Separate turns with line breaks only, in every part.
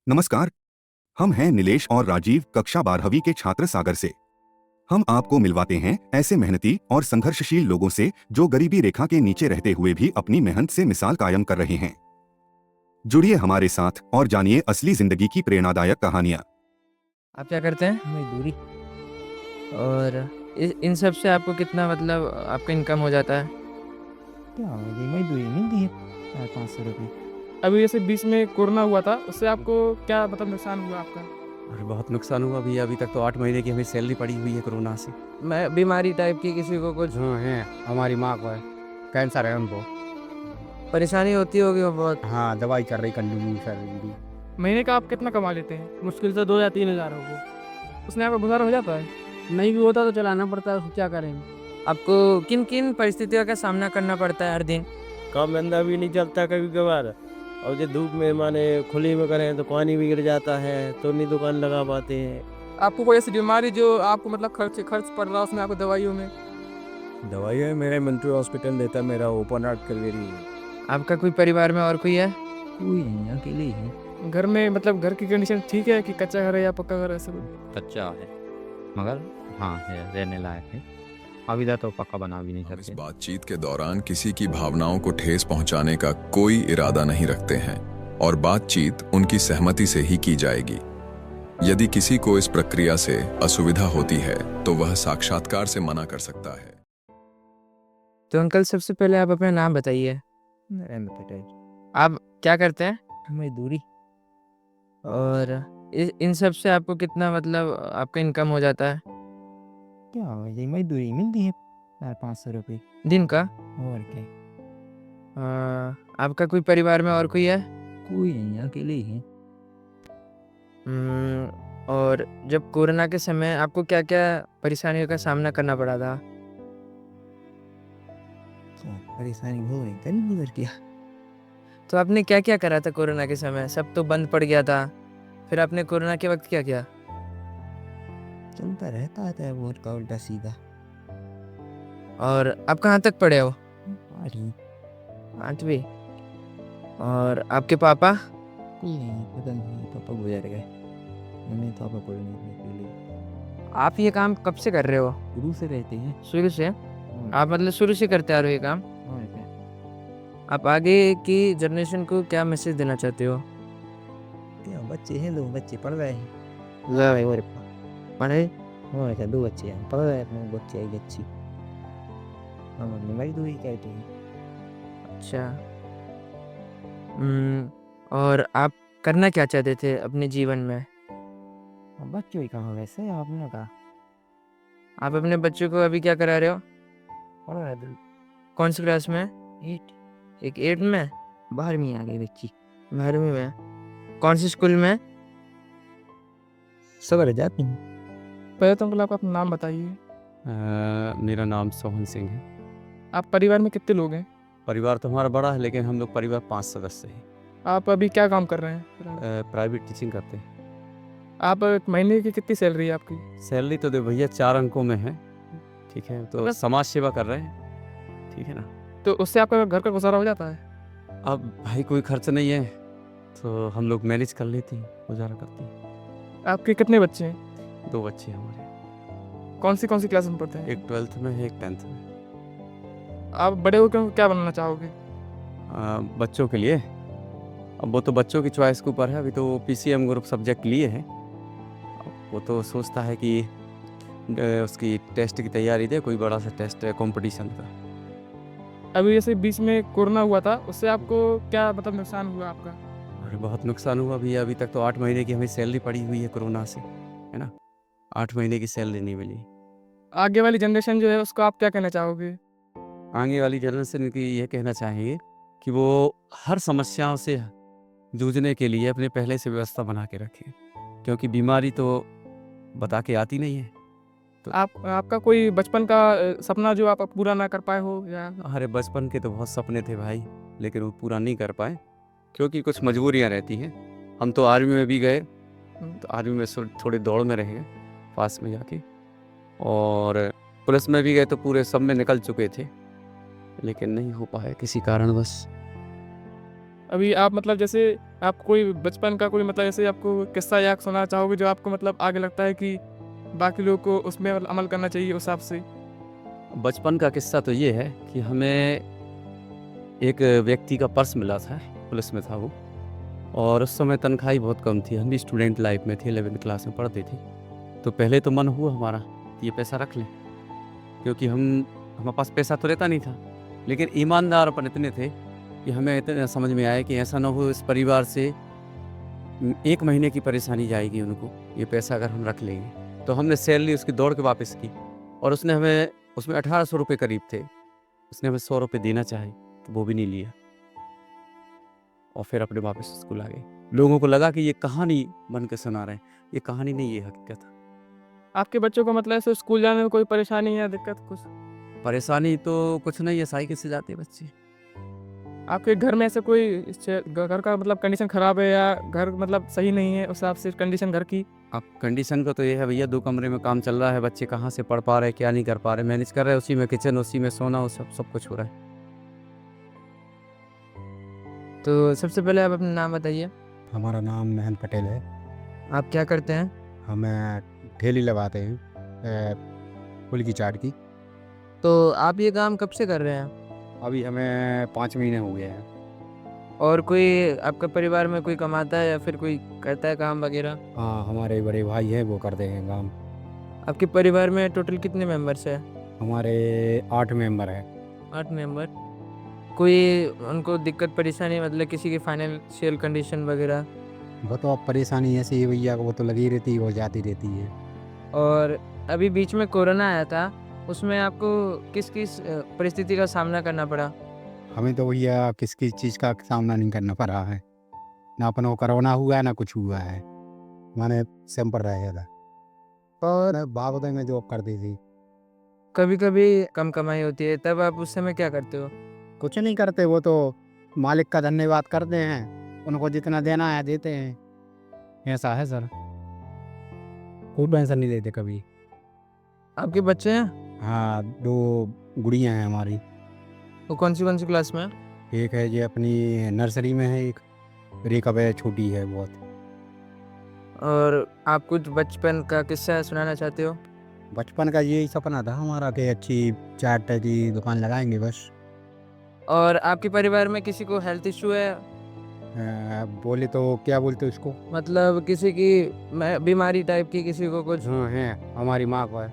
नमस्कार। हम हैं नीलेश और राजीव, कक्षा 12वीं के छात्र सागर से। हम आपको मिलवाते हैं ऐसे मेहनती और संघर्षशील लोगों से जो गरीबी रेखा के नीचे रहते हुए भी अपनी मेहनत से मिसाल कायम कर रहे हैं। जुड़िए हमारे साथ और जानिए असली जिंदगी की प्रेरणादायक कहानियां।
आप क्या करते हैं?
मजदूरी।
और इन सब से आपको कितना मतलब आपका इनकम हो जाता है?
क्या हो गई, मजदूरी मिलती है 400-500 रुपये।
अभी जैसे बीच में कोरोना हुआ था, उससे आपको क्या मतलब नुकसान हुआ आपका?
अरे बहुत नुकसान हुआ भैया। अभी तक तो 8 महीने की हमें सैलरी पड़ी हुई है कोरोना से।
मैं बीमारी टाइप की किसी को कुछ
हाँ है, हमारी माँ को है, कैंसर है उनको।
परेशानी होती होगी वो बहुत।
हाँ, दवाई कर रही कंटिन्यू सर।
महीने का आप कितना कमा लेते हैं?
मुश्किल से 2 या 3 हज़ार होगा।
उसने आपका गुजारा हो जाता है?
नहीं भी होता तो चलाना पड़ता है, उसको क्या करेंगे।
आपको किन किन परिस्थितियों का सामना करना पड़ता है हर दिन?
काम धंधा भी नहीं चलता कभी कभार, और जो धूप में माने खुली में करें तो पानी भी गिर जाता है, तो नहीं दुकान लगा पाते हैं।
आपको कोई ऐसी बीमारी जो आपको मतलब खर्च पड़ रहा है उसमें आपको दवाइयों में?
दवाइयाँ मेरे मंटू हॉस्पिटल देता है, मेरा ओपन हार्ट करवेरी है।
आपका कोई परिवार में और कोई है?
कोई नहीं, अकेले ही हैं।
घर में मतलब घर की कंडीशन ठीक है कि कच्चा घर है या पक्का घर है? ऐसा कुछ?
कच्चा है मगर हाँ है, रहने लायक है। अभी तक तो पक्का बना भी नहीं
हम इस
सकते।
बातचीत के दौरान किसी की भावनाओं को ठेस पहुंचाने का कोई इरादा नहीं रखते हैं और बातचीत उनकी सहमति से ही की जाएगी। यदि किसी को इस प्रक्रिया से असुविधा होती है तो वह साक्षात्कार से मना कर सकता है।
तो अंकल सबसे पहले आप अपना नाम बताइए।
नरेंद्र पटेल।
आप क्या करते हैं?
मजदूरी।
और इन सब से आपको कितना मतलब आपका इनकम हो जाता है
क्या हो गई, मजदूरी मिलती है 400-500 रुपये।
दिन का?
और क्या,
आपका कोई परिवार में और कोई है?
कोई नहीं, अकेले ही हैं।
और जब कोरोना के समय आपको क्या क्या परेशानियों का सामना करना पड़ा था?
क्या परेशानी हो गई, गरीब गुजर गया।
तो आपने क्या क्या करा था कोरोना के समय? सब तो बंद पड़ गया था, फिर आपने कोरोना के वक्त क्या किया?
चलता रहता है वोट का उल्टा सीधा।
और आप कहाँ तक पढ़े हो?
8वीं।
8वीं। और आपके पापा?
कोई नहीं, पता नहीं, पापा गुजर गए। मैंने तो पापा को नहीं के लिए।
आप ये काम कब से कर रहे हो?
शुरू से रहते हैं।
शुरू से? आप मतलब शुरू से करते आ रहे हो ये काम?
और क्या,
आप आगे की जनरेशन को क्या मैसेज देना चाहते हो?
क्या बच्चे हैं, 2 बच्चे पढ़ रहे हैं।
पढ़े?
और क्या, 2 बच्चे हैं पढ़ रहे हैं, अपने बच्चे आई अच्छी। हम अपनी मजदूरी करते हैं।
अच्छा। और आप करना क्या चाहते थे अपने जीवन में?
अब बच्चों ही कहाँ, वैसे आपने कहा
आप अपने बच्चों को अभी क्या करा रहे हो?
पढ़ रहे थे।
कौन सी क्लास में?
8।
एक 8 में?
12वीं आ गई बच्ची।
12वीं में? कौन सी स्कूल में?
सवेरे जाती हूँ।
पहले तो अंकल आप अपना नाम बताइए।
मेरा नाम सोहन सिंह है।
आप परिवार में कितने लोग हैं?
परिवार तो हमारा बड़ा है, लेकिन हम लोग परिवार 5 सदस्य हैं।
आप अभी क्या काम कर रहे हैं?
प्राइवेट टीचिंग करते हैं।
आप महीने की कितनी सैलरी है आपकी?
सैलरी तो दे भैया 4 अंकों में है। ठीक है, तो
बस।
समाज सेवा कर रहे हैं। ठीक है ना।
तो उससे आपका घर का गुजारा हो जाता है?
अब भाई कोई खर्च नहीं है तो हम लोग मैनेज कर लेते हैं, गुजारा करते हैं।
आपके कितने बच्चे हैं?
2 बच्चे हैं हमारे।
कौन सी क्लास में पढ़ते हैं?
एक 12th में है, एक 10th में।
आप बड़े होकर क्या बनना चाहोगे?
बच्चों के लिए अब वो तो बच्चों की चॉइस के ऊपर है। अभी तो PCM ग्रुप सब्जेक्ट लिए है। वो तो सोचता है कि उसकी टेस्ट की तैयारी दे, कोई बड़ा सा टेस्ट है कंपटीशन का।
अभी जैसे बीच में कोरोना हुआ था, उससे आपको क्या मतलब नुकसान हुआ आपका?
अरे बहुत नुकसान हुआ भैया। अभी तक तो 8 महीने की हमें सैलरी पड़ी हुई है कोरोना से, है ना। 8 महीने की सैलरी नहीं मिली।
आगे वाली जनरेशन जो है उसको आप क्या कहना चाहोगे?
आगे वाली जनरेशन की ये कहना चाहेंगे कि वो हर समस्याओं से जूझने के लिए अपने पहले से व्यवस्था बना के रखें, क्योंकि बीमारी तो बता के आती नहीं है।
आपका कोई बचपन का सपना जो आप पूरा ना कर पाए हो या?
अरे बचपन के तो बहुत सपने थे भाई, लेकिन वो पूरा नहीं कर पाए क्योंकि कुछ मजबूरियां रहती हैं। हम तो आर्मी में भी गए, तो आर्मी में थोड़ी दौड़ में रह गए पास में जाके, और पुलिस में भी गए तो पूरे सब में निकल चुके थे, लेकिन नहीं हो पाए किसी कारणवश।
अभी आप मतलब जैसे आप कोई बचपन का कोई मतलब ऐसे आपको किस्सा याद सुनाना चाहोगे जो आपको मतलब आगे लगता है कि बाकी लोगों को उसमें मतलब अमल करना चाहिए उस हिसाब से?
बचपन का किस्सा तो ये है कि हमें एक व्यक्ति का पर्स मिला था, पुलिस में था वो, और उस समय तनख्वाही बहुत कम थी। हम भी स्टूडेंट लाइफ में थे, 11th क्लास में पढ़ते थे। तो पहले तो मन हुआ हमारा कि ये पैसा रख लें, क्योंकि हमारे पास पैसा तो रहता नहीं था, लेकिन ईमानदार अपन इतने थे कि हमें इतना समझ में आया कि ऐसा ना हो इस परिवार से 1 महीने की परेशानी जाएगी उनको, ये पैसा अगर हम रख लेंगे। तो हमने सैलरी उसकी दौड़ के वापस की, और उसने हमें उसमें 1800 रुपये करीब थे, उसने हमें 100 रुपये देना चाहे तो वो भी नहीं लिया, और फिर अपने वापस स्कूल आ गए। लोगों को लगा कि ये कहानी बन के सुना रहे हैं, ये कहानी नहीं, ये हकीकत है।
आपके बच्चों को मतलब ऐसे स्कूल जाने में कोई परेशानी या दिक्कत कुछ?
परेशानी तो कुछ नहीं है, साइकिल से जाते हैं बच्चे।
आपके घर में ऐसे कोई घर का मतलब कंडीशन ख़राब है या घर मतलब सही नहीं है उस हिसाब से कंडीशन घर की?
अब कंडीशन का तो ये है भैया, 2 कमरे में काम चल रहा है, बच्चे कहाँ से पढ़ पा रहे हैं, क्या नहीं कर पा रहे, मैनेज कर रहे हैं, उसी में किचन, उसी में सोना, वो सब कुछ हो रहा है।
तो सबसे पहले आप अपना नाम बताइए।
हमारा नाम महंत पटेल है।
आप क्या करते हैं?
हमें ठेली लगाते हैं फुल की चाट की।
तो आप ये काम कब से कर रहे हैं?
अभी हमें 5 महीने हो गए हैं।
और कोई आपका परिवार में कोई कमाता है या फिर कोई करता है काम वगैरह?
हाँ, हमारे बड़े भाई हैं, वो करते हैं काम।
आपके परिवार में टोटल कितने मेंबर्स हैं?
हमारे 8 मेंबर हैं।
8 मेंबर। कोई उनको दिक्कत परेशानी मतलब किसी की फाइनेंशियल कंडीशन वगैरह?
वो तो अब परेशानी ऐसी है भैया, वो तो लगी रहती है, वो जाती रहती है।
और अभी बीच में कोरोना आया था, उसमें आपको किस किस परिस्थिति का सामना करना पड़ा?
हमें तो भैया किस चीज़ का सामना नहीं करना पड़ा है, ना अपनों को कोरोना हुआ है ना कुछ हुआ है। मैंने सिंपल रहा था, पर बागोदय में जॉब करती थी।
कभी कभी कम कमाई होती है, तब आप उस समय क्या करते हो?
कुछ नहीं करते, वो तो मालिक का धन्यवाद करते हैं, उनको जितना देना है देते हैं। ऐसा है सर, कोई पेंशन नहीं देते कभी।
आपके बच्चे हैं?
हाँ, 2 गुड़ियाँ हैं हमारी।
वो कौन सी क्लास में है?
एक है जो अपनी नर्सरी में है, एक एक अब छोटी है बहुत।
और आप कुछ बचपन का किस्सा सुनाना चाहते हो?
बचपन का यही सपना था हमारा कि अच्छी चाट की दुकान लगाएंगे बस।
और आपके परिवार में किसी को हेल्थ इशू है?
बोले तो क्या बोलते उसको?
मतलब किसी की बीमारी टाइप की, किसी को कुछ
हाँ है, हमारी माँ को है,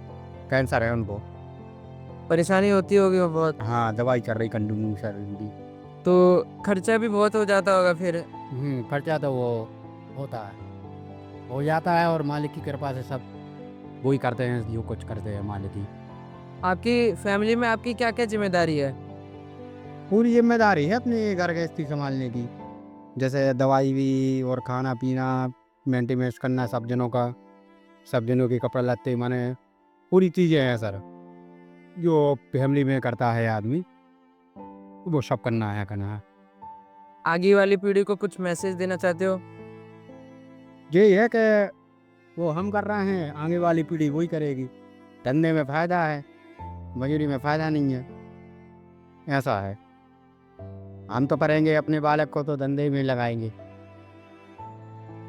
कैंसर है उनको।
परेशानी होती होगी वो बहुत?
हाँ, दवाई चल रही कंटिन्यू सर उनकी।
तो खर्चा भी बहुत हो जाता होगा फिर?
खर्चा तो वो होता है, हो जाता है, और मालिक की कृपा से सब वही करते हैं जो कुछ करते हैं मालिक की।
आपकी फैमिली में आपकी क्या क्या जिम्मेदारी है?
पूरी जिम्मेदारी है अपने घर गृहस्थी संभालने की, जैसे दवाई भी और खाना पीना मेंटेनेंस करना, सब जनों के कपड़े लत्ते, माने पूरी चीज़ें हैं सर, जो फैमिली में करता है आदमी, वो सब करना है।
आगे वाली पीढ़ी को कुछ मैसेज देना चाहते हो?
यही है कि वो हम कर रहे हैं, आगे वाली पीढ़ी वही करेगी। धंधे में फ़ायदा है, मजदूरी में फ़ायदा नहीं है, ऐसा है। हम तो करेंगे अपने बालक को तो धंधे में लगाएंगे,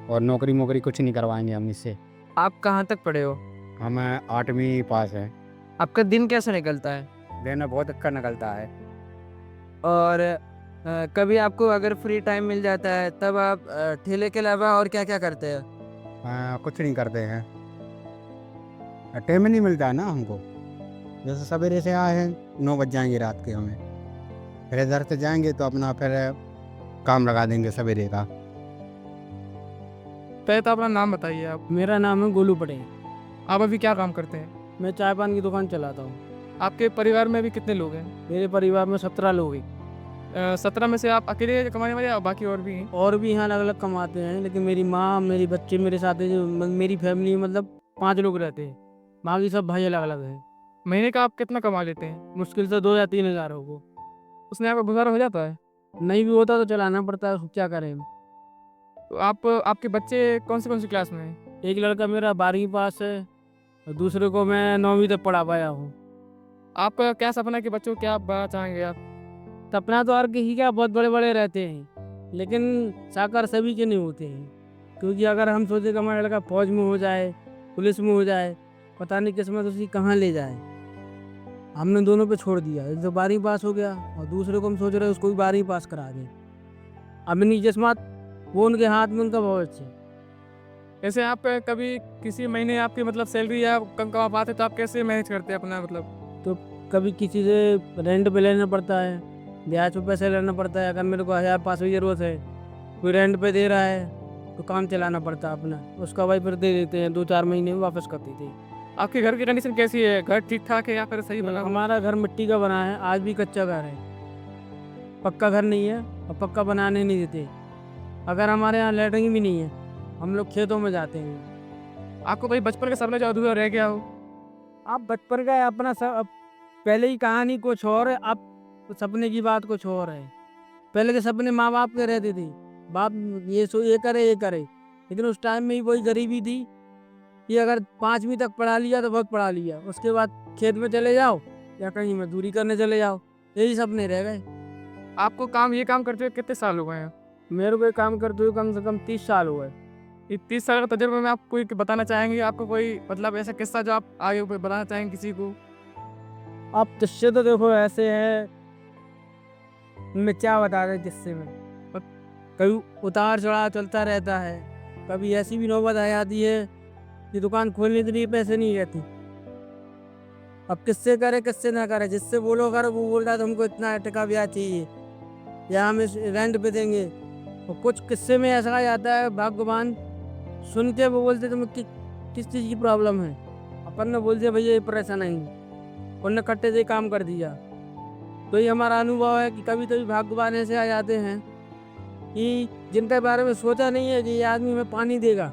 और नौकरी कुछ नहीं करवाएंगे हम इससे।
आप कहाँ तक पढ़े हो?
हम 8वीं पास है।
आपका दिन कैसे निकलता है?
दिन बहुत अच्छा निकलता है।
और कभी आपको अगर फ्री टाइम मिल जाता है तब आप ठेले के अलावा और क्या क्या करते हैं?
कुछ नहीं करते हैं, टाइम नहीं मिलता है ना हमको। जैसे सवेरे से आए हैं, 9 बज जाएंगे रात के हमें, फिर इधर से जाएंगे तो अपना फिर काम लगा देंगे सवेरे का।
पहले तो अपना नाम बताइए आप।
मेरा नाम है गोलू पटेल।
आप अभी क्या काम करते हैं?
मैं चाय पान की दुकान चलाता हूँ।
आपके परिवार में अभी कितने लोग हैं?
मेरे परिवार में 17 लोग हैं।
17 में से आप अकेले कमाने वाले या बाकी और भी हैं?
और भी यहाँ अलग अलग कमाते हैं, लेकिन मेरी माँ, मेरे बच्चे मेरे साथ है, जो मेरी फैमिली में मतलब 5 लोग रहते हैं, बाकी सब भाई अलग अलग हैं।
महीने का आप कितना कमा लेते हैं?
मुश्किल से 2 या 3 हज़ार होगा।
उसमें आपका गुजारा हो जाता है?
नहीं भी होता तो चलाना पड़ता है, क्या करें।
तो आपके बच्चे कौन सी क्लास में हैं?
एक लड़का मेरा 12वीं पास है, और दूसरे को मैं 9वीं तक पढ़ा पाया हूँ।
आपका क्या सपना है कि बच्चों को क्या बनना चाहेंगे आप?
सपना तो और किसी क्या बहुत बड़े बड़े रहते हैं, लेकिन साकार सभी के नहीं होते हैं, क्योंकि अगर हम सोचे कि हमारा लड़का फौज में हो जाए, पुलिस में हो जाए, पता नहीं किस्मत उसकी कहाँ ले जाए। हमने दोनों पे छोड़ दिया, एक तो 12वीं पास हो गया और दूसरे को हम सोच रहे हैं उसको भी 12वीं पास करा दें। अपनी किस्मत वो उनके हाथ में, उनका भविष्य।
ऐसे आप कभी किसी महीने आपकी मतलब सैलरी या कम कमा पाते तो आप कैसे मैनेज करते हैं अपना मतलब?
तो कभी किसी से रेंट पे लेना पड़ता है, ब्याज पे पैसे लेना पड़ता है। अगर मेरे को 1000 पास की ज़रूरत है, कोई रेंट पे दे रहा है तो काम चलाना पड़ता है अपना, उसका भाई फिर दे देते हैं, 2-4 महीने में वापस कर देते हैं।
आपके घर की कंडीशन कैसी है? घर ठीक ठाक है या फिर सही बना हुआ?
हमारा घर मिट्टी का बना है, आज भी कच्चा घर है, पक्का घर नहीं है और पक्का बनाने नहीं देते। अगर हमारे यहाँ लैट्रिन भी नहीं है, हम लोग खेतों में जाते हैं।
आपको भाई बचपन का सपना जो अधूरा रह गया हो?
आप बचपन का अपना सब पहले ही कहानी कुछ और है, अब सपने की बात कुछ और है। पहले के सपने माँ बाप के रहते थे, बाप ये करे, लेकिन उस टाइम में ही वही गरीबी थी कि अगर 5वीं तक पढ़ा लिया तो बहुत पढ़ा लिया, उसके बाद खेत में चले जाओ या कहीं मजदूरी करने चले जाओ, यही सपने रह गए।
आपको ये काम करते हुए कितने साल हो गए हैं?
मेरे को ये काम करते हुए कम से कम 30 साल हो गए।
ये 30 साल का तजुर्बे में आप कोई बताना चाहेंगे? आपको कोई मतलब ऐसा किस्सा जो आप आगे बताना चाहेंगे किसी को?
अब किस्से तो देखो ऐसे है, मैं क्या बता रहे किस्से में, कभी उतार चढ़ाव चलता रहता है। कभी ऐसी भी नौबत आ जाती है कि दुकान खोलने के लिए पैसे नहीं रहते। अब किससे करे किससे ना करे, जिससे बोलो करो वो बोल रहा है तुमको इतना टका ब्याज चाहिए या हम इस रेंट पे देंगे। और कुछ किस्से में ऐसा आ जाता है, भगवान सुन के वो बोलते तुम्हें किस चीज़ की प्रॉब्लम है, अपन ने बोल दिया भैया ये परेशान नहीं, उनने कट्टे से काम कर दिया। तो ये हमारा अनुभव है कि कभी कभी भगवान ऐसे आ जाते हैं कि जिनके बारे में सोचा नहीं है कि ये आदमी में पानी देगा,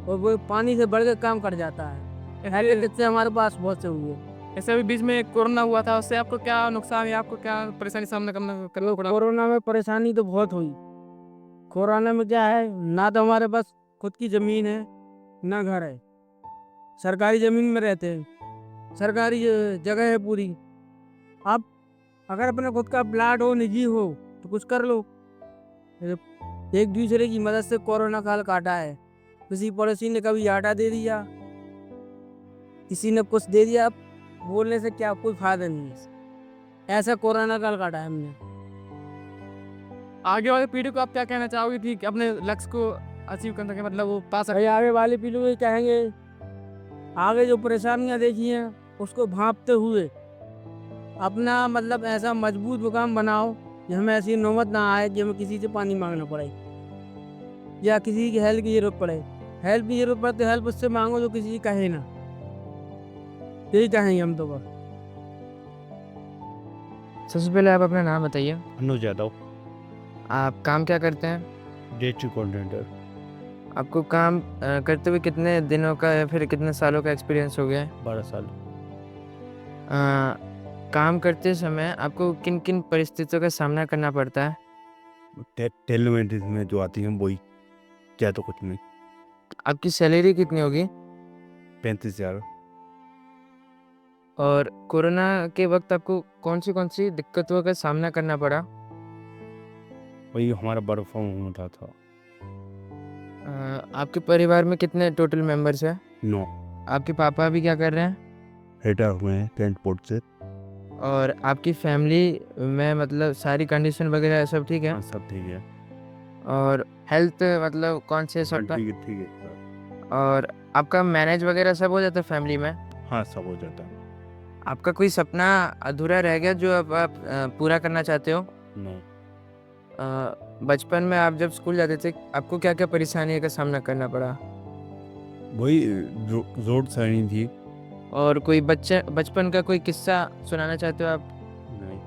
और वो पानी से बढ़ के काम कर जाता है। ऐसे किस्से हमारे पास बहुत से हुए।
ऐसे अभी बीच में कोरोना हुआ था, उससे आपको क्या नुकसान या आपको क्या परेशानी सामना करना पड़ा?
कोरोना में परेशानी तो बहुत हुई। कोरोना में क्या है, ना तो हमारे पास खुद की ज़मीन है ना घर है, सरकारी ज़मीन में रहते हैं, सरकारी जगह है पूरी। अब अगर अपने खुद का प्लाट हो, निजी हो, तो कुछ कर लो। एक दूसरे की मदद से कोरोना काल काटा है। किसी पड़ोसी ने कभी आटा दे दिया, किसी ने कुछ दे दिया, बोलने से क्या कोई फायदा नहीं है। ऐसा कोरोना काल काटा है हमने।
आगे वाली पीढ़ी को आप क्या कहना चाहोगे कि अपने लक्ष्य को अचीव करने के मतलब वो पा सके?
भाई आगे वाली पीढ़ी को कहेंगे, आगे जो परेशानियां देखी हैं उसको भांपते हुए अपना मतलब ऐसा मजबूत मुकाम बनाओ कि हमें ऐसी नौबत ना आए कि हमें किसी से पानी मांगना पड़े या किसी की हेल्प की जरूरत पड़े। हेल्प की जरूरत पड़े तो हेल्प उससे मांगो जो किसी की कहे ना, यही कहेंगे हम तो बस।
सबसे पहले आप अपना नाम बताइए।
अनुज यादव,
आप काम क्या करते हैं?
Deity coordinator.
आपको काम करते हुए कितने दिनों का या फिर कितने सालों का एक्सपीरियंस हो गया है?
12 साल।
काम करते समय आपको किन किन परिस्थितियों का सामना करना पड़ता है?
टेलीमेडिसिन में जो आती हैं वही, क्या तो कुछ नहीं।
आपकी सैलरी कितनी होगी?
35,000।
और कोरोना के वक्त आपको कौन सी दिक्कतों का सामना करना पड़ा?
वही हमारा वर्क फ्रॉम होम था।
आपके परिवार में कितने टोटल मेंबर्स हैं?
9।
आपके पापा अभी क्या कर रहे हैं?
रिटायर हुए हैं कैंट पोर्ट से।
और आपकी फैमिली में मतलब सारी कंडीशन वगैरह सब ठीक है?
हाँ, सब ठीक है।
और हेल्थ मतलब कौन से सब
ठीक है सर।
और आपका मैनेज वगैरह सब हो जाता है फैमिली में?
हाँ, सब हो जाता है।
आपका कोई सपना अधूरा रह गया जो अब आप पूरा करना चाहते हो?
नहीं।
बचपन में आप जब स्कूल जाते थे आपको क्या क्या परेशानी का सामना करना पड़ा?
वही रोड साइड थी।
और कोई बचपन का कोई किस्सा सुनाना चाहते हो आप?
नहीं।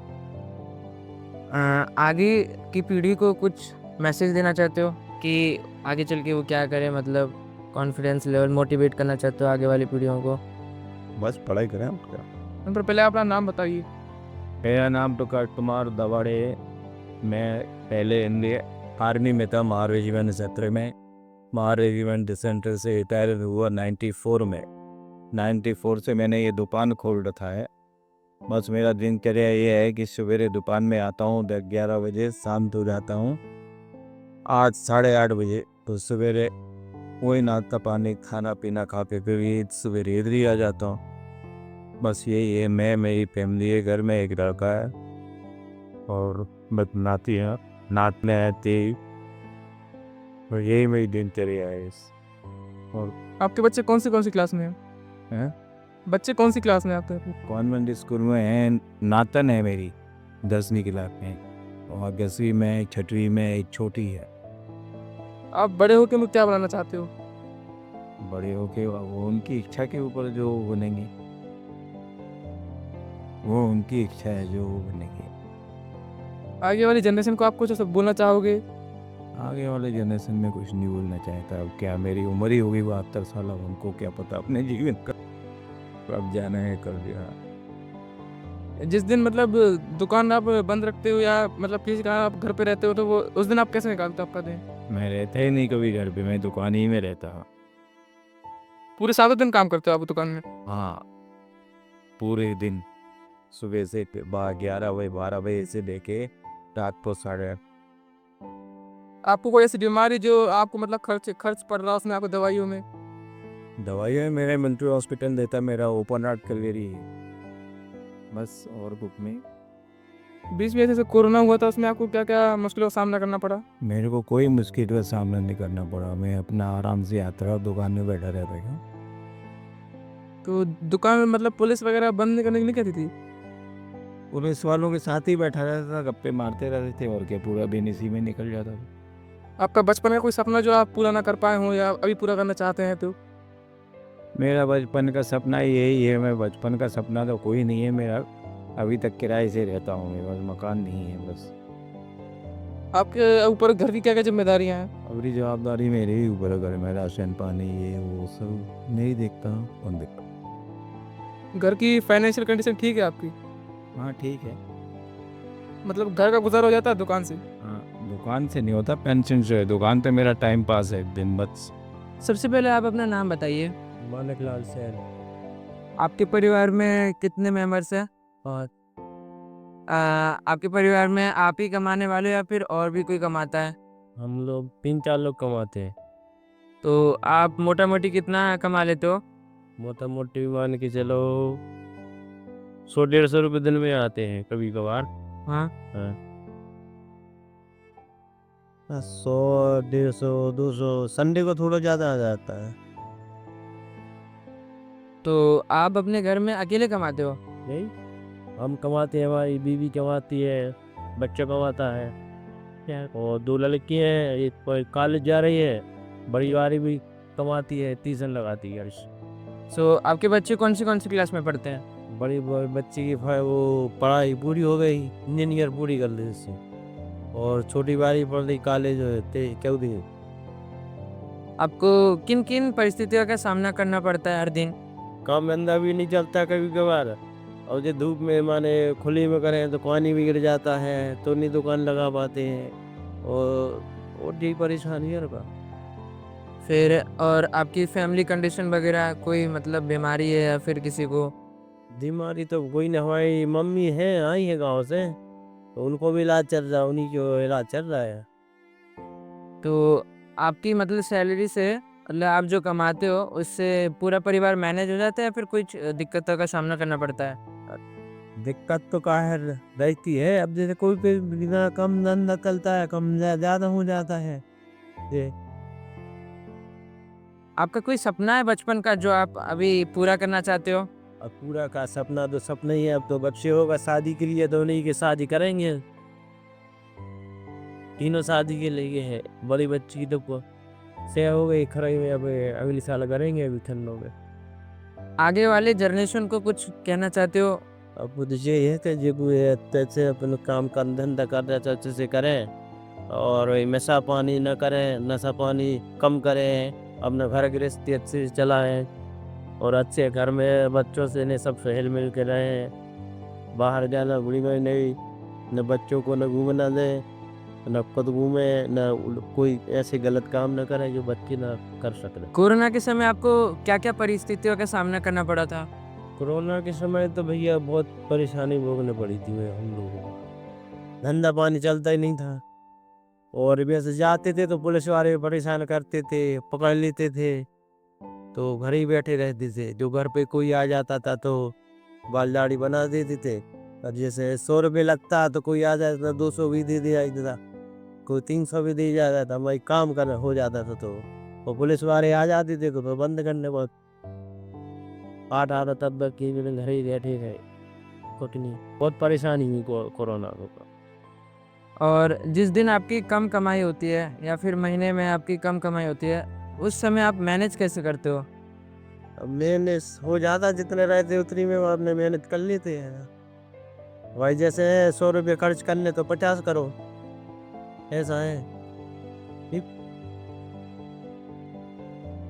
आगे की पीढ़ी को कुछ मैसेज देना चाहते हो कि आगे चल के वो क्या करे, मतलब कॉन्फिडेंस लेवल मोटिवेट करना चाहते हो आगे वाली पीढ़ियों को?
बस पढ़ाई करें और क्या।
पर पहले अपना नाम बताइए।
मेरा नाम प्रकाश कुमार दवाड़े है। मैं पहले आर्मी में था, महार रेजिमेंट सेक्टर में। महार रेजिमेंट सेंटर से रिटायर हुआ 94 में। 94 से मैंने ये दुकान खोल रखा है। बस मेरा दिनचर्या ये है कि सवेरे दुकान में आता हूँ 11 बजे, शाम को जाता हूँ 8 साढ़े 8 बजे, तो सवेरे वही नाश्ता पानी खाना पीना खा के फिर ये सवेरे इधर ही आ जाता हूँ। बस यही है, मैं मेरी फैमिली है, घर में एक लड़का है और बस नाती है, नातने हैं 23, और यही मेरी दिनचर्या है। और
आपके बच्चे कौन सी क्लास में
हैं?
बच्चे कौन सी क्लास में आपके?
कॉन्वेंट स्कूल में है, नातन है मेरी 10वीं क्लास में, और 10वीं में, 6वीं में, एक छोटी है।
आप बड़े होकर में क्या बनाना चाहते हो?
बड़े होके वो उनकी इच्छा के ऊपर जो बनेंगे, वो उनकी इच्छा है जो वो बनेंगे।
आगे वाली जनरेशन को आप कुछ ऐसा बोलना चाहोगे?
आगे वाले जनरेशन में कुछ नहीं बोलना चाहता। अब क्या, मेरी उम्र ही होगी 72 साल, अब उनको क्या पता अपने जीवन का कब जाना है कर दिया।
जिस दिन मतलब दुकान आप बंद रखते हो या मतलब किसी कारण आप घर पे रहते हो, तो वो उस दिन आप कैसे निकालते हो आपका दिन?
मैं रहता ही नहीं कभी घर पे, मैं दुकान ही में रहता हूँ।
पूरे 7 दिन काम करते हो आप दुकान में?
हाँ, पूरे दिन, सुबह से 11 बजे 12 बजे से लेके रात को 8:30।
आपको कोई ऐसी बीमारी जो आपको मतलब खर्च पड़ रहा है उसमें आपको दवाइयों में?
दवाइयाँ मेरे मिलिट्री हॉस्पिटल देता, मेरा ओपन हार्ट कलवेरी है बस, और बुक में।
बीच में जैसे कोरोना हुआ था, उसमें आपको क्या क्या मुश्किलों का सामना करना पड़ा?
मेरे को कोई मुश्किल का सामना नहीं करना पड़ा, मैं अपना आराम से यात्रा दुकान में बैठा रहता था।
तो दुकान में मतलब पुलिस वगैरह बंद नहीं करने के लिए कहती थी?
पुलिस वालों के साथ ही बैठा रहता था, गप्पे मारते रहते थे, और क्या पूरा दिन इसी में निकल जाता था।
आपका बचपन का कोई सपना जो आप पूरा ना कर पाए हो या अभी पूरा करना चाहते हैं? तो
मेरा बचपन का सपना यही है, मैं बचपन का सपना तो कोई नहीं है मेरा, अभी तक किराए से रहता हूँ, मेरे पास मकान नहीं है बस।
आपके ऊपर घर की क्या क्या जिम्मेदारियाँ हैं?
अभी जवाबदारी मेरे ही ऊपर है, घर में राशन पानी ये वो सब नहीं देखता हूँ, कौन देखता।
घर की फाइनेंशियल कंडीशन ठीक है आपकी?
हाँ ठीक है।
मतलब घर का गुजारा हो जाता है दुकान से?
हाँ, दुकान से नहीं होता, पेंशन से है, दुकान पे मेरा टाइम पास है दिन बस।
सबसे पहले आप अपना नाम बताइए।
मालिक लाल सैन।
आपके परिवार में कितने मेंबर्स हैं? और आपके परिवार में आप ही कमाने वाले हो या फिर और भी कोई कमाता है?
हम लोग 3-4 लोग कमाते हैं।
तो आप मोटा मोटी कितना कमा लेते हो?
मोटा मोटी मान के चलो 100-150 रुपये दिन में आते हैं कभी कभार।
हाँ।
100, 150, 200, संडे को थोड़ा ज़्यादा आ जाता है।
तो आप अपने घर में अकेले कमाते हो?
नहीं, हम कमाते हैं, हमारी बीवी कमाती है, बच्चा कमाता है, और 2 लड़की हैं, एक कॉलेज जा रही है, बड़ी वाली भी कमाती है, ट्यूशन लगाती है।
सो आपके बच्चे कौन सी क्लास में पढ़ते हैं?
बड़ी बच्ची की वो पढ़ाई पूरी हो गई, इंजीनियर पूरी कर ली उससे, और छोटी वाली पढ़ रही कॉलेज क्यों दी।
आपको किन किन परिस्थितियों का सामना करना पड़ता है हर दिन?
काम धंधा भी नहीं चलता कभी कभार, और जो धूप में माने खुली में करें तो पानी भी गिर जाता है, तो नहीं दुकान लगा पाते हैं, और यही परेशानी है का।
फिर और आपकी फैमिली कंडीशन वगैरह, कोई मतलब बीमारी है या फिर किसी को?
बीमारी तो कोई नहीं, हमारी मम्मी है आई है गांव से, तो उनको भी इलाज चल रहा है, उन्हीं को इलाज चल रहा है।
तो आपकी मतलब सैलरी से, मतलब आप जो कमाते हो उससे पूरा परिवार मैनेज हो जाता है या फिर कुछ दिक्कतों का सामना करना पड़ता है?
दिक्कत तो काहे रहती है, अब जैसे कोई पे बिना कम धंधा चलता है, कम ज़्यादा हो जाता है ये।
आपका कोई सपना है बचपन का जो आप अभी पूरा करना चाहते हो?
अब पूरा का सपना तो सपना ही है, अब तो बच्चे होगा शादी के लिए, तो उन्हीं की शादी करेंगे, तीनों शादी के लिए है। बड़ी बच्ची तो से हो गई खराई में, अब अगली साल करेंगे, अभी ठंडों में।
आगे वाले जनरेशन को कुछ कहना चाहते हो?
अब तो ये है कि जो अच्छे अपन काम का धंधा करना तो अच्छे से करें, और नशा पानी न करें, नशा पानी कम करें, अपना घर गृहस्थी अच्छे से चलाएं, और अच्छे घर में बच्चों से ने सब हिल मिल के रहें। बाहर जाना बुरी में नहीं, न बच्चों को न घूमना दें, न खुद घूमे, न कोई ऐसे गलत काम न करे जो बच्चे न कर सकें।
कोरोना के समय आपको क्या क्या परिस्थितियों का सामना करना पड़ा था?
कोरोना के समय तो भैया बहुत परेशानी भोगनी पड़ी थी हम लोगों को, धंधा पानी चलता ही नहीं था, और वैसे जाते थे तो पुलिस वाले परेशान करते थे, पकड़ लेते थे, तो घर ही बैठे रहते थे। जो घर पे कोई आ जाता था तो बाल दाढ़ी बना देते थे। और जैसे 100 रुपये लगता तो कोई आ जाता था 200 भी दे दिया जाता था, कोई 300 भी दे जाता था, भाई काम कर हो जाता था। तो वो पुलिस वाले आ जाते थे तो बंद करने बहुत 8 तब तक कि घर ही बैठे रहे, कुछ नहीं, बहुत परेशानी हुई कोरोना को।
और जिस दिन आपकी कम कमाई होती है या फिर महीने में आपकी कम कमाई होती है, उस समय आप मैनेज कैसे करते हो?
अब मैंने हो जाता जितने रहते उतनी में आपने मेहनत कर लेते हैं भाई। जैसे 100 रुपये खर्च करने तो 50 करो, ऐसा है।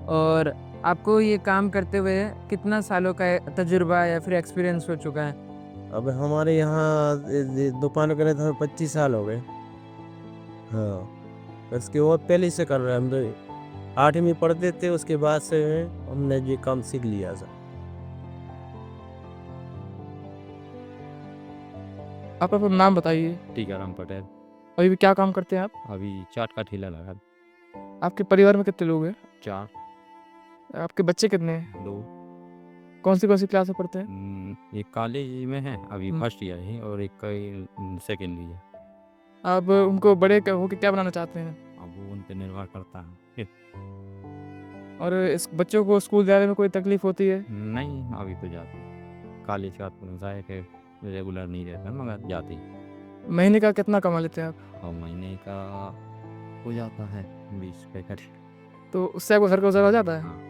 और आपको ये काम करते हुए कितना सालों का तजुर्बा या फिर एक्सपीरियंस हो चुका है?
अब हमारे यहाँ दुकान करे तो 25 साल हो गए। हाँ, उसके बाद पहले से कर रहे हैं हम तो 8वीं पढ़ते थे, उसके बाद से हमने ये काम सीख लिया था।
आप अपना नाम बताइए।
टीकाराम पटेल।
अभी भी क्या काम करते हैं आप?
अभी चाट का ठेला लगा।
आपके परिवार में कितने लोग हैं?
4
आपके बच्चे कितने हैं?
2
कौन सी क्लास में पढ़ते हैं?
एक कॉलेज में है, अभी फर्स्ट ईयर है, और एक सेकेंड ईयर।
आप उनको बड़े होकर क्या बनाना चाहते हैं?
अब वो उन पे निर्भर करता है।
और इस बच्चों को स्कूल जाने में कोई तकलीफ होती है?
नहीं, अभी तो जाते। कॉलेज का जाए कि रेगुलर नहीं रहता, मगर जाते ही।
महीने का कितना कमा लेते हैं आप?
और महीने का हो जाता है 20 के करीब।
तो उससे आपको घर का गुजारा हो जाता है?
हाँ।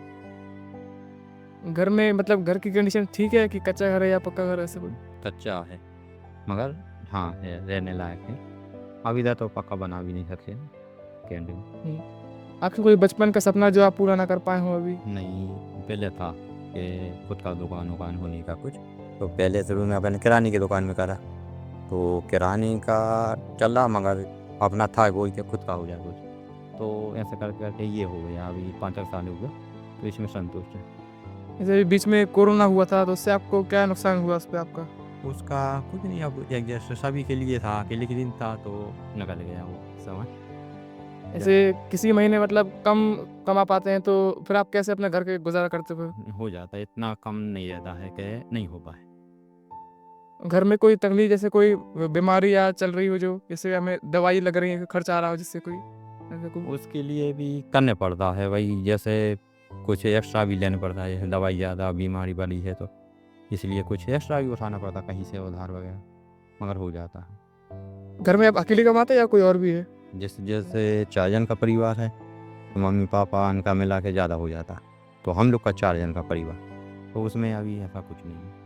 घर में मतलब घर की कंडीशन ठीक है कि कच्चा घर है या पक्का घर है? ऐसे कोई
कच्चा है, मगर हाँ है, रहने लायक है। अभी तक तो पक्का बना भी नहीं सकते कैंटीन।
आपका कोई बचपन का सपना जो आप पूरा ना कर पाए हो अभी?
नहीं, पहले था कि खुद का दुकान होने का कुछ, तो पहले शुरू में अपन किराने की दुकान में करा, तो किराने का चला, मगर अपना था कोई कि खुद का हो जाए कुछ। तो ऐसे करके करके ये हो गया, अभी 5 साल हो गया, तो इसमें संतुष्ट है।
जैसे बीच में कोरोना हुआ था तो उससे आपको क्या नुकसान हुआ उस पर आपका?
उसका कुछ नहीं, अब एक जैसे सभी के लिए था, अकेले के दिन था, तो निकल गया वो समय।
ऐसे किसी महीने मतलब कम कमा पाते हैं तो फिर आप कैसे अपने घर के गुजारा करते
हो जाता है, इतना कम नहीं रहता है कि नहीं हो पाए।
घर में कोई तकलीफ, जैसे कोई बीमारी या चल रही हो, जो जैसे हमें दवाई लग रही है, खर्च आ रहा हो, जिससे कोई
उसके लिए भी करने पड़ता है भाई, जैसे कुछ एक्स्ट्रा भी लेना पड़ता है। दवाई ज़्यादा बीमारी वाली है तो इसलिए कुछ एक्स्ट्रा भी उठाना पड़ता कहीं से उधार वगैरह, मगर हो जाता है।
घर में आप अकेले कमाते हैं या कोई और भी है?
जैसे जैसे 4 जन का परिवार है, तो मम्मी पापा उनका मिला के ज़्यादा हो जाता, तो हम लोग का 4 जन का परिवार, तो उसमें अभी ऐसा कुछ नहीं है।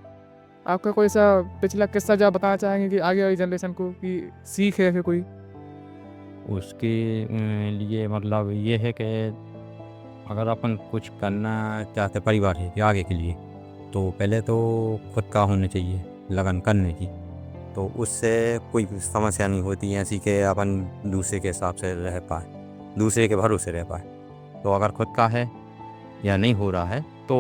आपका कोई सा पिछला किस्सा जो आप बताना चाहेंगे कि आगे वाली जनरेशन को कि सीख है फिर कोई?
उसके लिए मतलब ये है कि अगर अपन कुछ करना चाहते परिवार है या आगे के लिए, तो पहले तो खुद का होना चाहिए लगन करने की, तो उससे कोई समस्या नहीं होती है ऐसी कि अपन दूसरे के हिसाब से रह पाए, दूसरे के भरोसे रह पाए। तो अगर खुद का है या नहीं हो रहा है तो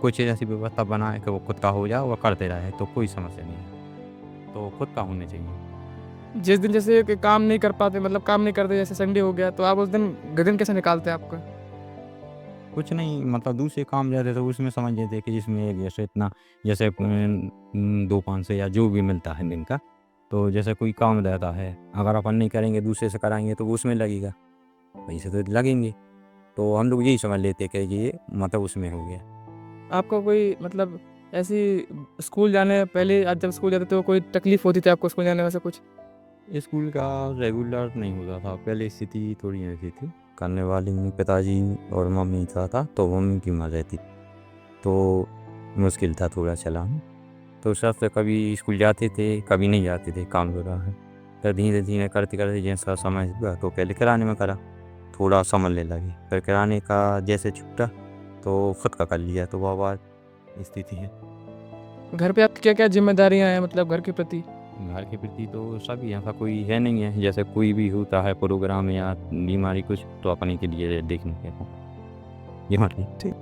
कुछ ऐसी व्यवस्था बनाए कि वो खुद का हो जाए, वो करते रहे, तो कोई समस्या नहीं है। तो खुद का होना चाहिए।
जिस दिन जैसे कि काम नहीं कर पाते, मतलब काम नहीं करते, जैसे संडे हो गया, तो आप उस दिन कैसे निकालते हैं आपका?
कुछ नहीं, मतलब दूसरे काम जाते तो उसमें समझ लेते कि जिसमें जैसे इतना, जैसे 2-5 या जो भी मिलता है दिन का, तो जैसे कोई काम रहता है, अगर अपन नहीं करेंगे दूसरे से कराएंगे तो उसमें लगेगा, पैसे तो लगेंगे, तो हम लोग यही समझ लेते कि ये मतलब उसमें हो गया।
आपका कोई मतलब ऐसी स्कूल जाने पहले, आज जब स्कूल जाते तो कोई तकलीफ होती थी आपको स्कूल जाने में से कुछ?
स्कूल का रेगुलर नहीं होता था, पहले स्थिति थोड़ी ऐसी थी, करने वाली पिताजी और मम्मी का था, तो मम्मी की मर रहती, तो मुश्किल था थोड़ा चलाना, तो सबसे कभी स्कूल जाते थे कभी नहीं जाते थे, काम हो रहा है। फिर धीरे धीरे करते करते जैसा समय हुआ तो पहले किराने में करा, थोड़ा समझने लगे, फिर किराने का जैसे छूटा तो खुद का कर लिया, तो वह बात स्थिति है।
घर पे आपकी क्या क्या जिम्मेदारियां हैं मतलब घर के प्रति?
घर के प्रति तो सभी ऐसा कोई है नहीं है, जैसे कोई भी होता है प्रोग्राम या बीमारी कुछ, तो अपने के लिए देखने के ये ठीक।